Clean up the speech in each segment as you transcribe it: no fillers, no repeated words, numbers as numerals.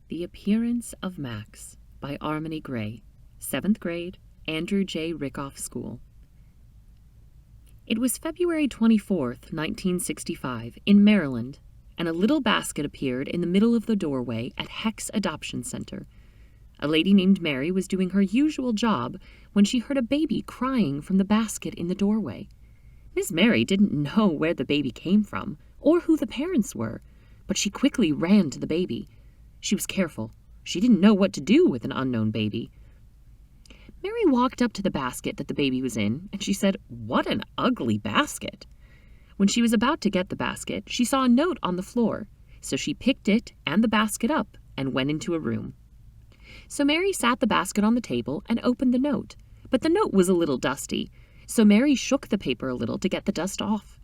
The Appearance of Max by Armonie Gray, 7th grade, Andrew J. Rickoff School. It was February 24th, 1965, in Maryland, and a little basket appeared in the middle of the doorway at Heck's Adoption Center. A lady named Mary was doing her usual job when she heard a baby crying from the basket in the doorway. Miss Mary didn't know where the baby came from or who the parents were, but she quickly ran to the baby. She was careful. She didn't know what to do with an unknown baby. Mary walked up to the basket that the baby was in, and she said, "What an ugly basket." When she was about to get the basket, she saw a note on the floor, so she picked it and the basket up and went into a room. So Mary sat the basket on the table and opened the note, but the note was a little dusty, so Mary shook the paper a little to get the dust off.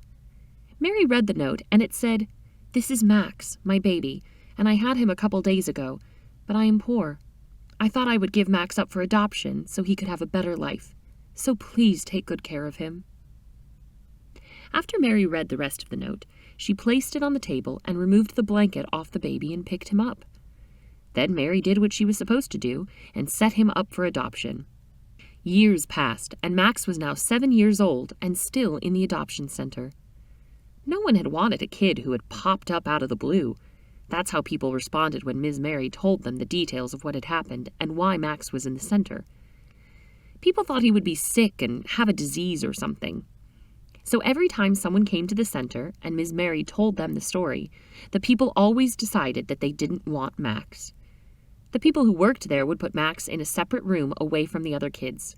Mary read the note, and it said, "This is Max, my baby, and I had him a couple days ago, but I am poor. I thought I would give Max up for adoption so he could have a better life. So please take good care of him." After Mary read the rest of the note, she placed it on the table and removed the blanket off the baby and picked him up. Then Mary did what she was supposed to do and set him up for adoption. Years passed, and Max was now 7 years old and still in the adoption center. No one had wanted a kid who had popped up out of the blue. That's how people responded when Ms. Mary told them the details of what had happened and why Max was in the center. People thought he would be sick and have a disease or something. So every time someone came to the center and Ms. Mary told them the story, the people always decided that they didn't want Max. The people who worked there would put Max in a separate room away from the other kids.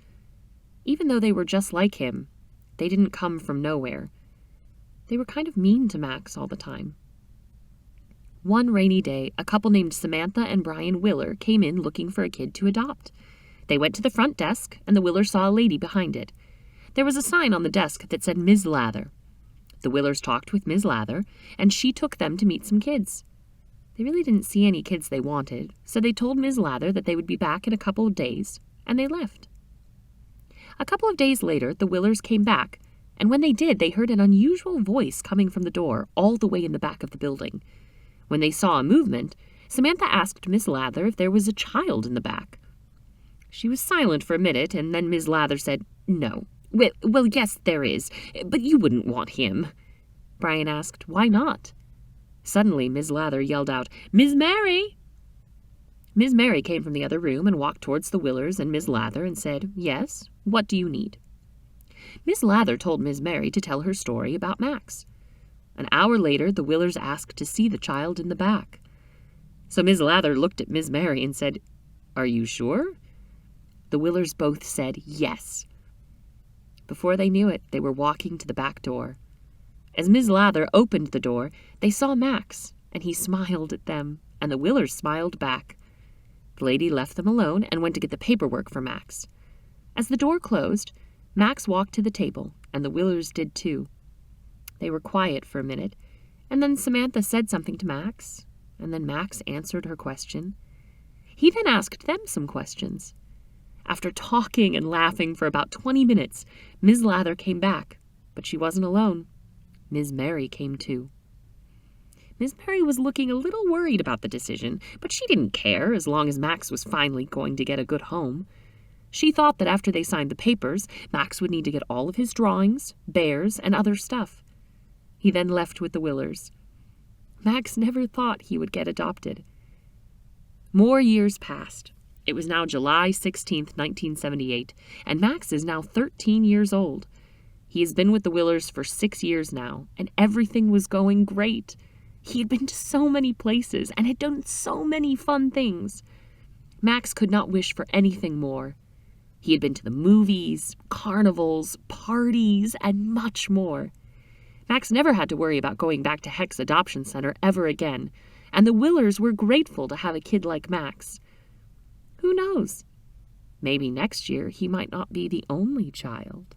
Even though they were just like him, they didn't come from nowhere. They were kind of mean to Max all the time. One rainy day, a couple named Samantha and Brian Willer came in looking for a kid to adopt. They went to the front desk, and the Willers saw a lady behind it. There was a sign on the desk that said Ms. Lather. The Willers talked with Ms. Lather, and she took them to meet some kids. They really didn't see any kids they wanted, so they told Ms. Lather that they would be back in a couple of days, and they left. A couple of days later, the Willers came back, and when they did, they heard an unusual voice coming from the door all the way in the back of the building. When they saw a movement, Samantha asked Miss Lather if there was a child in the back. She was silent for a minute, and then Miss Lather said, "No. Well, yes, there is, but you wouldn't want him." Brian asked, "Why not?" Suddenly, Miss Lather yelled out, "Miss Mary!" Miss Mary came from the other room and walked towards the Willers and Miss Lather and said, "Yes, what do you need?" Miss Lather told Miss Mary to tell her story about Max. An hour later, the Willers asked to see the child in the back. So Miss Lather looked at Miss Mary and said, "Are you sure?" The Willers both said yes. Before they knew it, they were walking to the back door. As Miss Lather opened the door, they saw Max, and he smiled at them, and the Willers smiled back. The lady left them alone and went to get the paperwork for Max. As the door closed, Max walked to the table, and the Willers did too. They were quiet for a minute, and then Samantha said something to Max, and then Max answered her question. He then asked them some questions. After talking and laughing for about 20 minutes, Ms. Lather came back, but she wasn't alone. Ms. Mary came too. Ms. Mary was looking a little worried about the decision, but she didn't care as long as Max was finally going to get a good home. She thought that after they signed the papers, Max would need to get all of his drawings, bears, and other stuff. He then left with the Willers. Max never thought he would get adopted. More years passed. It was now July 16th, 1978, and Max is now 13 years old. He has been with the Willers for 6 years now, and everything was going great. He had been to so many places and had done so many fun things. Max could not wish for anything more. He had been to the movies, carnivals, parties, and much more. Max never had to worry about going back to Heck's Adoption Center ever again, and the Willers were grateful to have a kid like Max. Who knows? Maybe next year he might not be the only child.